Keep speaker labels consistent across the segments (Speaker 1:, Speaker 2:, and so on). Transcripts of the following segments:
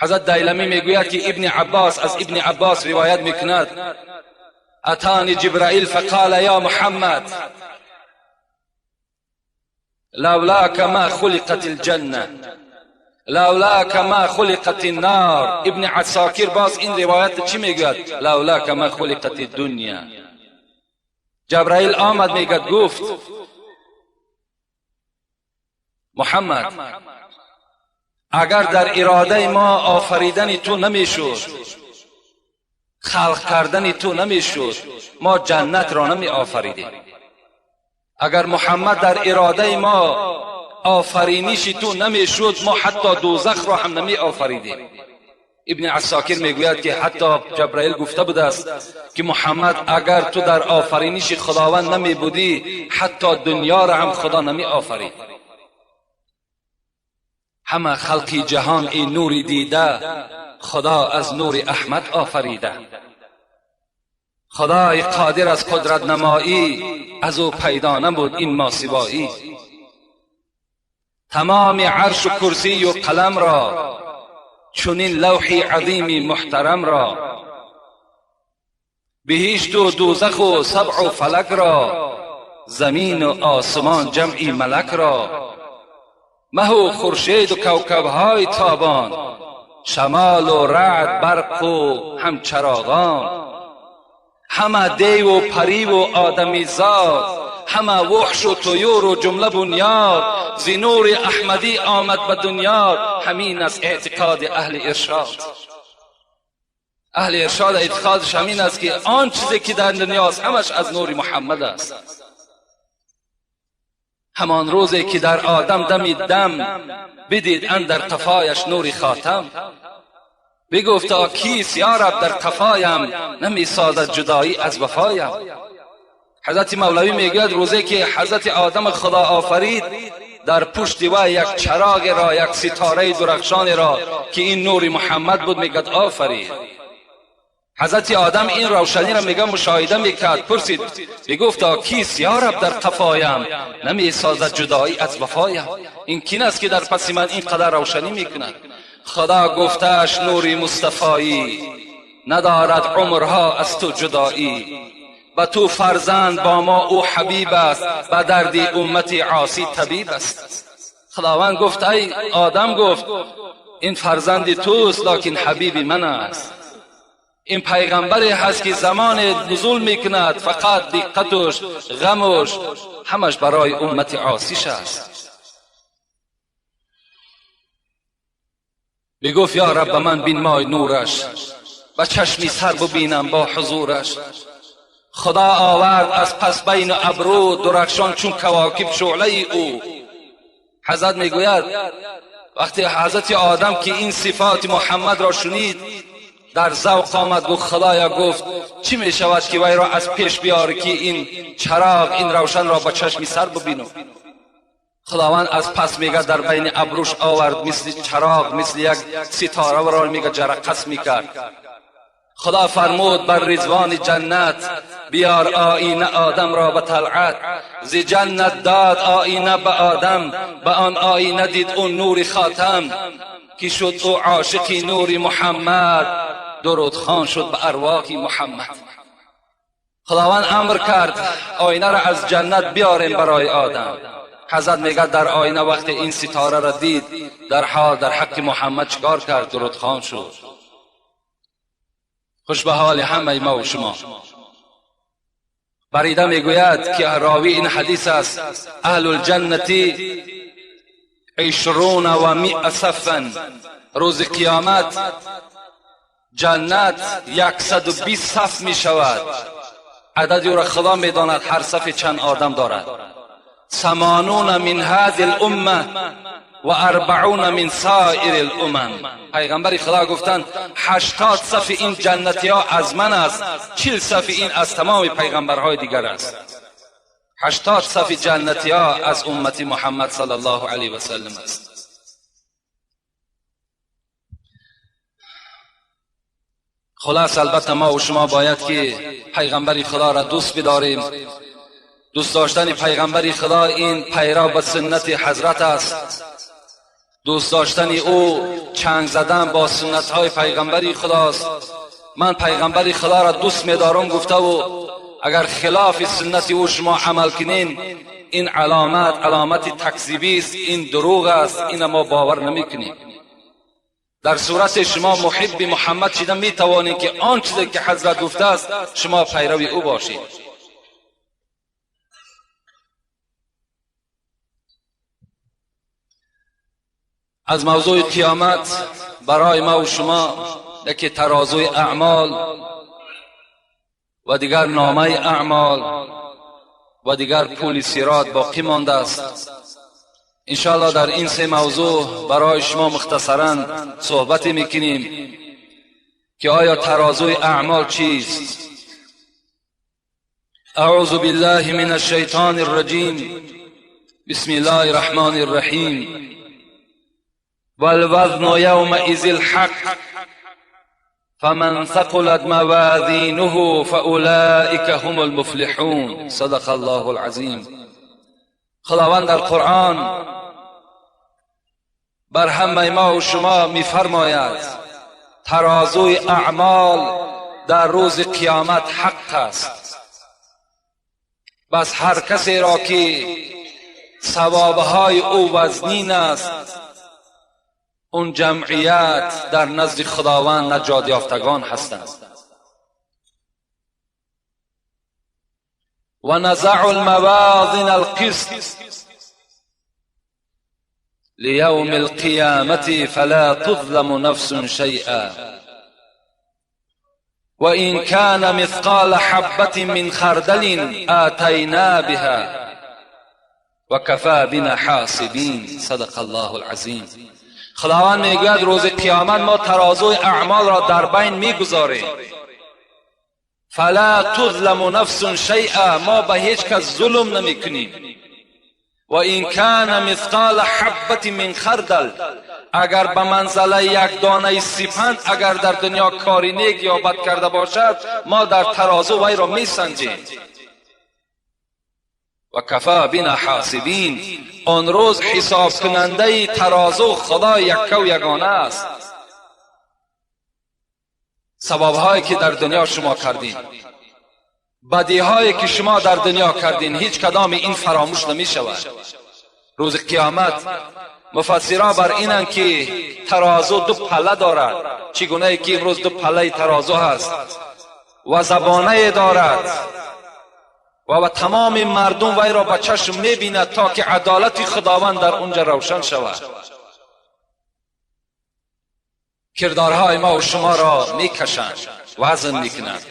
Speaker 1: حضرت دیلمی میگوید که ابن عباس از ابن عباس روایت میکند اتانی جبرائیل فقال یا محمد لولاک ما خلقت الجنه لولاک ما خلقت النار. ابن عساکر باز این روایت چی میگوید؟ لولاک ما خلقت الدنیا. جبرائیل آمد میگد گفت محمد اگر در اراده ما آفریدن تو نمیشد، خلق کردن تو نمیشد، ما جنت را نمی آفریدیم. اگر محمد در اراده ما آفرینش تو نمیشد، ما حتی دوزخ را هم نمی آفریدیم. ابن عساکر میگوید که حتی جبرائیل گفته بود است که محمد اگر تو در آفرینش خداوند نمی بودی، حتی دنیا را هم خدا نمی آفرید. همه خلقی جهان این نوری دیده، خدا از نور احمد آفریده. خدای قادر از قدرت نمایی، از او پیدا نبود این ماسوایی. تمام عرش و کرسی و قلم را، چنین لوحی عظیم محترم را، بهشت و دوزخ و سبع و فلک را، زمین و آسمان جمعی ملک را، مه و خورشید و کوکبهای تابان، شمال و رعد برق و همچراغان، همه دیو و پری و آدمی زاد، همه وحش و طیور و جمله بنیاد، ز نور احمدی آمد به دنیا. همین از اعتقاد اهل ارشاد. اهل ارشاد اعتقادش همین است که آن چیزی که در دنیاست همش از نور محمد است. همان روزی که در آدم دمی دم، بدید اندر قفایش نور خاتم. بگفتا کیست یا رب در قفایم، نمی سازد جدایی از وفایم. حضرت مولوی میگوید روزی که حضرت آدم خدا آفرید، در پشت و یک چراغ را، یک ستاره درخشان را که این نور محمد بود، میگد آفرید. حضرت آدم این روشنی را میگه مشاهده میکرد، پرسید میگفتا کیست یا رب در قفایم، نمی سازد جدایی از وفایم. این کین است که در پس من این قدر روشنی میکند؟ خدا گفتش نوری مصطفایی، ندارد عمرها از تو جدایی. با تو فرزند با ما او حبیب است، با دردی امت عاصی طبیب است. خداوند گفت ای آدم، گفت این فرزند توست لکن حبیب من است. این پیغمبری هست که زمان نزول میکند، فقط دقتش غمش همش برای امت عاصیش است. بگفت یا رب من بین مای نورش، و چشمی سر ببینم با حضورش. خدا آورد از پس بین ابرو، درخشان چون کواکب شعله او. حضرت میگوید وقتی حضرت آدم که این صفات محمد را شنید، در ذوق آمد، گفت خدایا، گفت چی می شود که وی را از پیش بیاری که این چراغ، این روشن را با چشمی سر ببینم. خداوند از پس میگه در بین ابروش آورد، مثل چراغ، مثل یک ستاره را میگه جرقص میکرد. خدا فرمود بر رضوان جنت، بیار آینه آدم را به طلعت. ز جنت داد آینه به آدم، به آن آینه دید اون نور خاتم. که شد او عاشق نور محمد، درود خوان شد به ارواح محمد. خداوند امر کرد آینه را از جنت بیاریم برای آدم. حضرت میگه در آینه وقتی این ستاره را دید، در حق محمد چکار کرد؟ درود خوان شد. خوش به حال همه ما و شما. بریده میگوید که راوی این حدیث است اهل الجنتی 20 و 100 صفا. روز قیامت جنت 120 صف می شود. عددی را خدا می داند هر صف چند آدم دارد. 80 من هذه الامه و 40 من سائر الامم. پیغمبر خدا گفتند 80 صف این جنتی ها از من است، 40 صف این از تمام پیغمبرهای دیگر است. 80 صف جنتی ها از امت محمد صلی الله علیه و سلم است. خلاص البته ما و شما باید که پیغمبر خدا را دوست بداریم. دوست داشتن پیغمبر خدا این پیرو به سنت حضرت است. دوست داشتن او چنگ زدن با سنت های پیغمبری خداست. من پیغمبری خدا را دوست می‌دارم گفته و اگر خلاف سنت او شما عمل کنین، این علامت تکذیبی است، این دروغ است، این ما باور نمی‌کنیم. در صورت شما محب محمد شدن می‌توانید که آن چیزی که حضرت گفته است شما پیروی او باشید. از موضوع قیامت برای ما و شما یکی ترازوی اعمال و دیگر نامه اعمال و دیگر پول صراط باقی مانده است. انشاءالله در این سه موضوع برای شما مختصرا صحبت میکنیم که آیا ترازوی اعمال چیست. اعوذ بالله من الشیطان الرجیم. بسم الله الرحمن الرحیم. والوزن یومئذ الحق فمن ثقلت موازینه فاولئک هم المفلحون. صدق الله العظیم. خداوند در قرآن بر همه ما و شما می‌فرماید ترازوی اعمال در روز قیامت حق است. بس هر کسی را که ثوابهای او وزنین است، اون جمعیت در نزد خداوند نجات یافتگان هستند. و نزع الموازین القسط لیوم القیامة فلا تظلم نفس شیئا و این کان مثقال حبة من خردل آتینا بها و کفی بنا حاسبین. صدق الله العظیم. خداوند میگوید روز قیامت ما ترازوی اعمال را در بین میگذاریم. فلا تظلم نفس شیئا، ما به هیچ کس ظلم نمیکنیم. و این کان مثقال حبة من خردل، اگر به منزله یک دانه سپند اگر در دنیا کاری نیک یا بد کرده باشد، ما در ترازو وی را میسنجیم. و کفی بنا حاسبین، آن روز حساب کننده ترازو خدا یک و یگانه است. ثواب‌هایی که در دنیا شما کردین، بدی‌هایی که شما در دنیا کردین، هیچ کدام این فراموش نمی شود. روز قیامت مفسران بر اینند که ترازو دو پله دارد، چگونه که امروز دو پله ترازو هست و زبانه دارد و تمام مردم وی را به چشم می‌بیند تا که عدالت خداوند در اونجا روشن شود. کردارهای ما و شما را میکشند، وزن میکنند.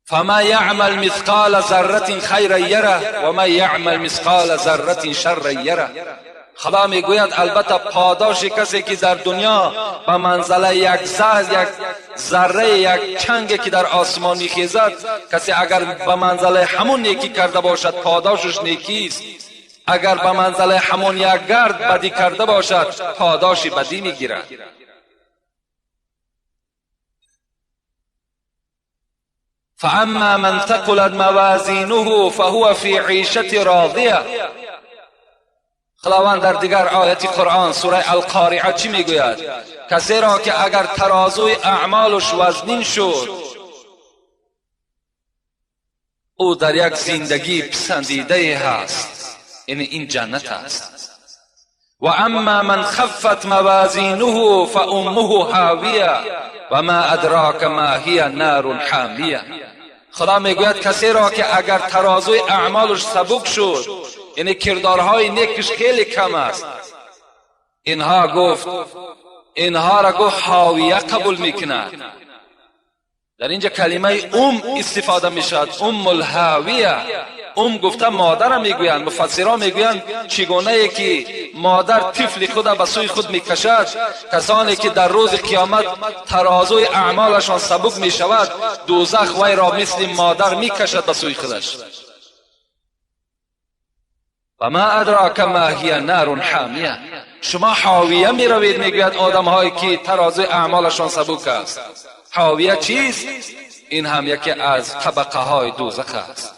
Speaker 1: فما یعمل مثقال ذره خیرا یره و ما یعمل مثقال ذره شرا یره. خدا میگوید البته پاداش کسی که در دنیا به منزله یک ذره یک چنگ که در آسمان میخیزد، کسی اگر به منزله همون نیکی کرده باشد پاداشش نیکی است، اگر به منزله همون یک گرد بدی کرده باشد پاداش بدی میگیرد. فاما من ثقلت موازینه فهو فی عیشة راضیه. خداوند در دیگر آیت قرآن سوره القارعه چی میگوید؟ کسی را که اگر ترازوی اعمالش وزنین شد، او در یک زندگی پسندیده هست، یعنی این جنت است. و اما من خفت موازینه فامه هاویه و ما ادراک ما هی نار حامیه. خدا میگوید کسی را که اگر ترازوی اعمالش سبک شد، یعنی کردارهای نیکش خیلی کم است، اینها را گفت حاویه قبول میکند. در اینجا کلمه استفاده میشد، الهاویه. گفته مادر میگویند. مفسران میگویند چگونه ای که مادر طفل خود به سوی خود میکشد، کسانی که در روز قیامت ترازوی اعمالشان سبک میشود، دوزخ وی را مثل مادر میکشد به سوی خودش. و ما ادراک ما هی نار حامیه. شما حاویه میروید، میگوید آدم هایی که ترازوی اعمالشان سبک است. حاویه چیست؟ این هم یکی از طبقه های دوزخ است.